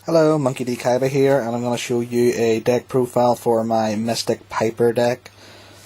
Hello, MonkeyDKaiba here, and I'm going to show you a deck profile for my Mystic Piper deck.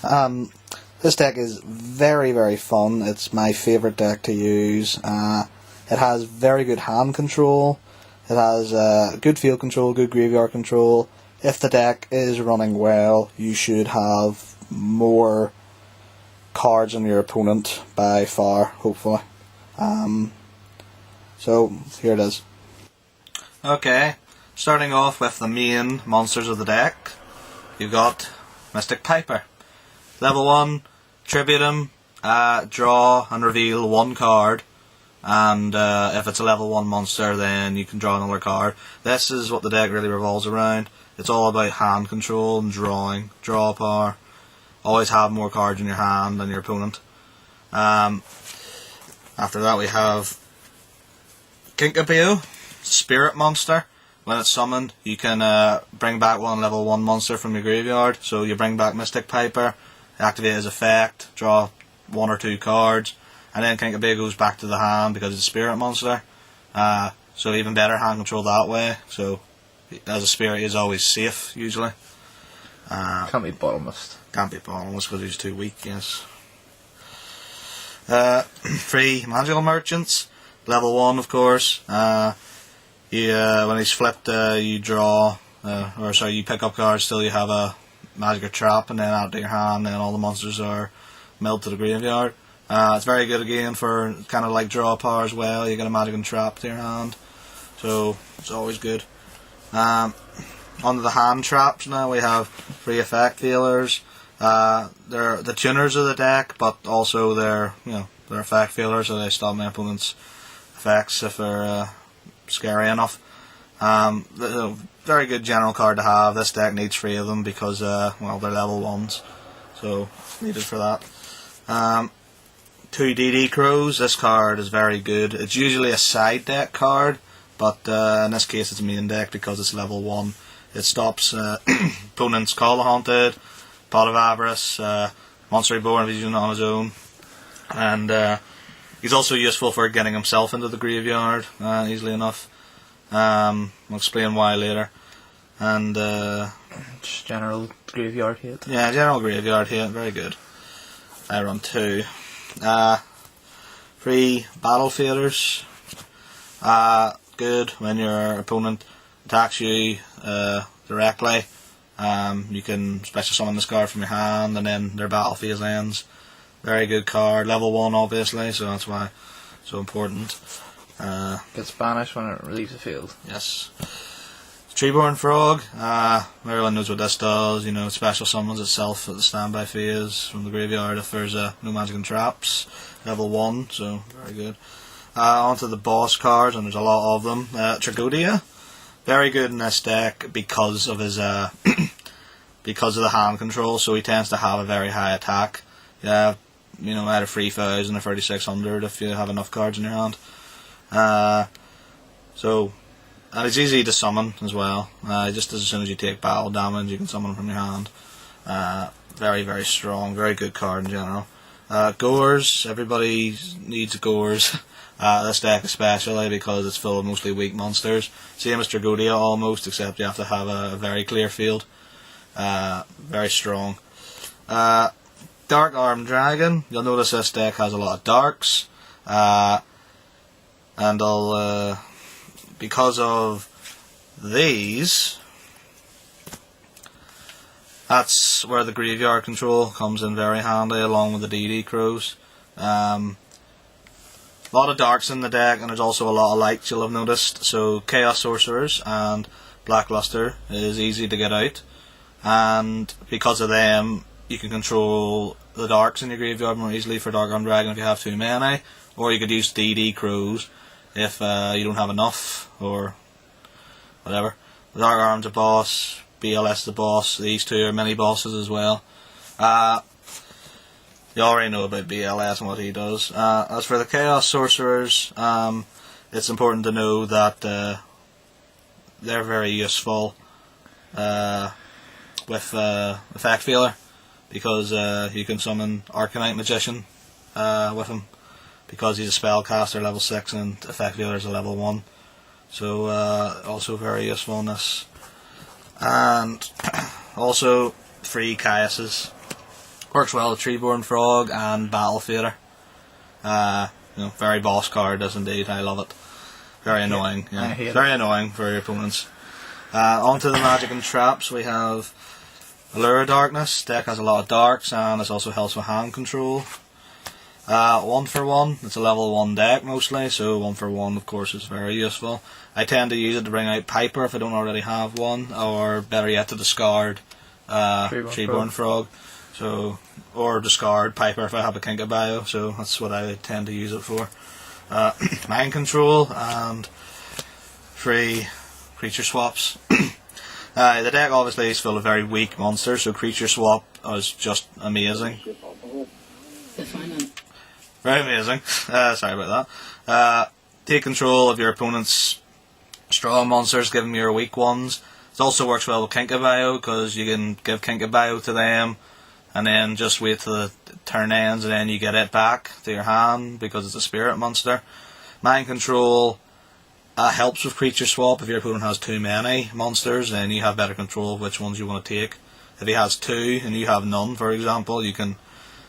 This deck is very fun. It's my favourite deck to use. It has very good hand control. It has good field control, good graveyard control. If the deck is running well, you should have more cards than your opponent by far, hopefully. So, here it is. Okay, starting off with the main monsters of the deck, you've got Mystic Piper. Level 1, tribute him, draw and reveal one card, and if it's a level 1 monster then you can draw another card. This is what the deck really revolves around. It's all about hand control and drawing, draw power. Always have more cards in your hand than your opponent. After that we have MonkeyDKaiba. Spirit monster. When it's summoned, you can bring back one level 1 monster from your graveyard. So you bring back Mystic Piper, activate his effect, draw 1 or 2 cards, and then MonkeyDKaiba goes back to the hand because it's a spirit monster. So even better hand control that way. So as a spirit, he's always safe usually. Can't be bottomless. Can't be bottomless because he's too weak. Yes. 3 magical merchants. Level 1, of course. When he's flipped, you draw, you pick up cards till you have a magic or trap, and then add it to your hand, and all the monsters are milled to the graveyard. It's very good again for kind of like draw power as well. You get a magic and trap to your hand, so it's always good. Onto the hand traps now, we have 3 effect failures. They're the tuners of the deck, but also they're effect failures, so they stop my opponent's effects if they're scary enough. Very good general card to have. This deck needs 3 of them because they're level 1s, so needed for that. 2 DD Crows. This card is very good. It's usually a side deck card, but in this case it's a main deck because it's level 1. It stops opponents Call the Haunted, Pot of Avarice, Monster Reborn if he's using it on his own, and he's also useful for getting himself into the graveyard easily enough. I'll explain why later. And just general graveyard hit. Yeah, general graveyard hit, very good. I run 2. 3 battle faders. Good when your opponent attacks you directly. You can special summon this card from your hand and then their battle phase ends. Very good card. Level 1 obviously, so that's why it's so important. Gets banished when it leaves the field. Yes. Treeborn Frog. Everyone knows what this does. It special summons itself at the standby phase from the graveyard if there's no magic and traps. Level 1, so very good. Onto the boss cards, and there's a lot of them. Tragodia. Very good in this deck because of his because of the hand control, so he tends to have a very high attack. Yeah, either 3,000 or 3,600 if you have enough cards in your hand. And it's easy to summon as well. Just as soon as you take battle damage, you can summon him from your hand. Very strong, very good card in general. Gores, everybody needs Gores. This deck especially because it's full of mostly weak monsters. Same as Tragodia almost, except you have to have a very clear field. Very strong. Dark Arm Dragon. You'll notice this deck has a lot of darks. And because of these, that's where the graveyard control comes in very handy along with the DD Crows. A lot of darks in the deck, and there's also a lot of lights you'll have noticed. So Chaos Sorcerers and Blackluster is easy to get out, and because of them you can control the darks in your graveyard more easily for Dark Arm Dragon if you have too many, or you could use DD Crows if you don't have enough, or whatever. The Dark Arm's a boss, BLS is a boss, these 2 are mini bosses as well. You already know about BLS and what he does. As for the Chaos Sorcerers, it's important to know that they're very useful with Effect Failure, because you can summon Arcanite Magician with him, because he's a spellcaster level 6 and Effect Failure is a level 1. so also very useful in this. And also free Caiuses. Works well with Treeborn Frog and Battle Fader. Very boss card is indeed. I love it. Very annoying. Yeah. I hate Very annoying for your opponents. Onto the magic and traps, we have Allure of Darkness. Deck has a lot of darks and it also helps with hand control. 1 for 1, it's a level 1 deck mostly, so 1 for 1 of course is very useful. I tend to use it to bring out Piper if I don't already have one, or better yet to discard Treeborn Frog. So, or discard Piper if I have a Kinkabio, so that's what I tend to use it for. Mind control and free creature swaps. The deck obviously is full of very weak monsters, so creature swap is just amazing. Very amazing. Sorry about that. Take control of your opponent's strong monsters, give them your weak ones. It also works well with Kinkabio because you can give Kinkabio to them and then just wait till the turn ends and then you get it back to your hand because it's a spirit monster. Mind control helps with creature swap. If your opponent has too many monsters, then you have better control of which ones you want to take. If he has 2 and you have none, for example, you can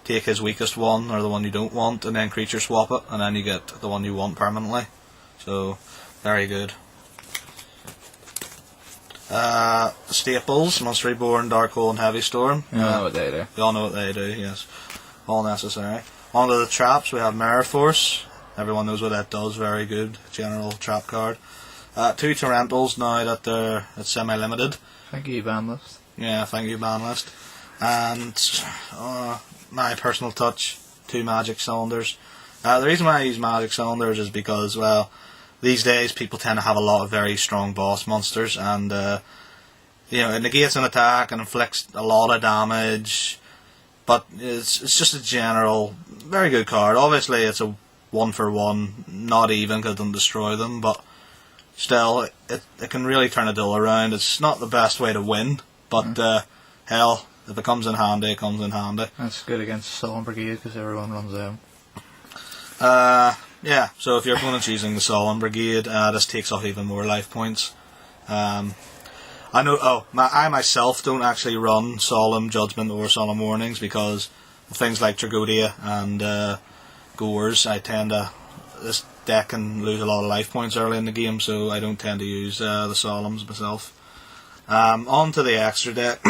take his weakest one or the one you don't want and then creature swap it and then you get the one you want permanently. So, very good. Staples, Monster Reborn, Dark Hole and Heavy Storm. You know what they do. We all know what they do, yes. All necessary. Onto the traps, we have Mirror Force. Everyone knows what that does, very good general trap card. 2 Torrentals now that it's semi-limited. Thank you, ban list. Yeah, thank you, ban list. And my personal touch, 2 Magic Cylinders. The reason why I use Magic Cylinders is because, well, these days people tend to have a lot of very strong boss monsters and it negates an attack and inflicts a lot of damage, but it's just a general very good card. Obviously it's a 1 for 1, not even because it doesn't destroy them, but still it can really turn a duel around. It's not the best way to win, but hell, if it comes in handy, it comes in handy. That's good against Solemn Brigade because everyone runs them. Yeah, so if your opponent's using the Solemn Brigade, this takes off even more life points. I know. I myself don't actually run Solemn Judgment or Solemn Warnings because of things like Tragodia and Gores. This deck can lose a lot of life points early in the game, so I don't tend to use the Solemns myself. On to the extra deck.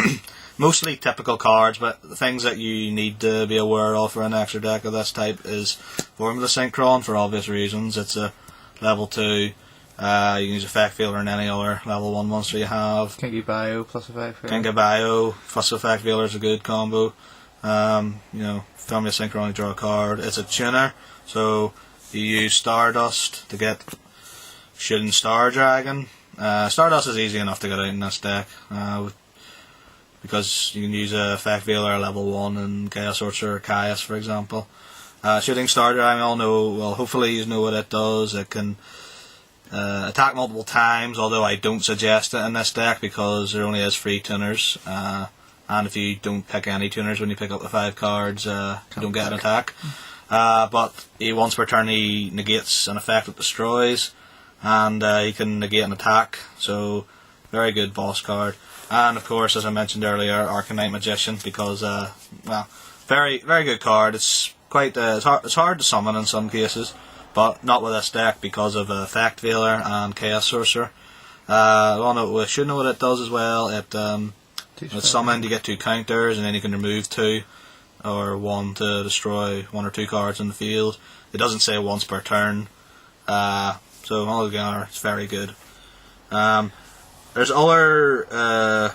Mostly typical cards, but the things that you need to be aware of for an extra deck of this type is Formula Synchron, for obvious reasons. It's a level 2. You can use Effect Veiler and any other level 1 monster you have. Kinkabio plus Effect Veiler. Kinkabio plus Effect Veiler is a good combo. Formula Synchron, you draw a card. It's a tuner, so you use Stardust to get Shooting Star Dragon. Stardust is easy enough to get out in this deck. Because you can use a Effect Veiler level 1 and Chaos Sorcerer or Caius, for example. Shooting Star Dragon, all know, well, hopefully you know what it does. It can attack multiple times, although I don't suggest it in this deck because there only is 3 tuners. And if you don't pick any tuners when you pick up the 5 cards, you don't get an attack. But once per turn he negates an effect that destroys, and he can negate an attack, so very good boss card. And of course, as I mentioned earlier, Arcanite Magician, because very very good card. It's quite it's hard to summon in some cases, but not with this deck because of Effect Veiler and Chaos Sorcerer. We should know what it does as well. It's summoned, you get 2 counters, and then you can remove 2 or 1 to destroy 1 or 2 cards in the field. It doesn't say once per turn, so altogether it's very good. There's other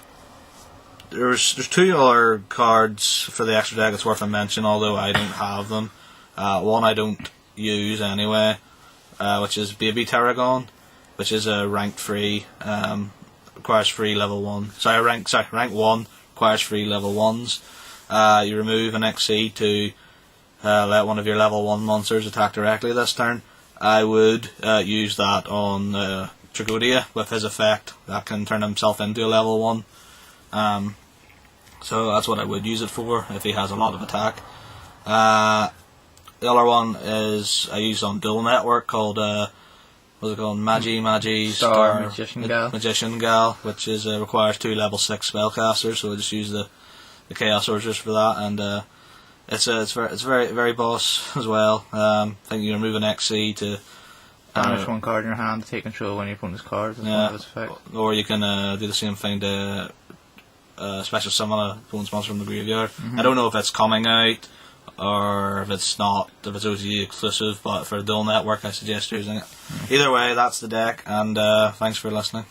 there's 2 other cards for the extra deck that's worth a mention, although I don't have them. One I don't use anyway, which is Baby Terragon, which is a ranked 3, requires 3 level 1. Rank 1 requires 3 level 1s. You remove an XC to let one of your level 1 monsters attack directly this turn. I would use that on Tragodia with his effect. That can turn himself into a level 1. So that's what I would use it for if he has a lot of attack. The other one is I use on Duel Network called what's it called? Magi Star Magician Gal. Magician Gal, which is requires 2 level 6 spellcasters, so we just use the Chaos Sorcerers for that, and it's very boss as well. I think you remove an XC to Banish one card in your hand to take control when your opponent's card. That's one of its effects. or you can do the same thing to special summon a opponent's monster from the graveyard. I don't know if it's coming out or if it's not, if it's OG exclusive, but for Dual Network I suggest using it. Either way, that's the deck, and thanks for listening.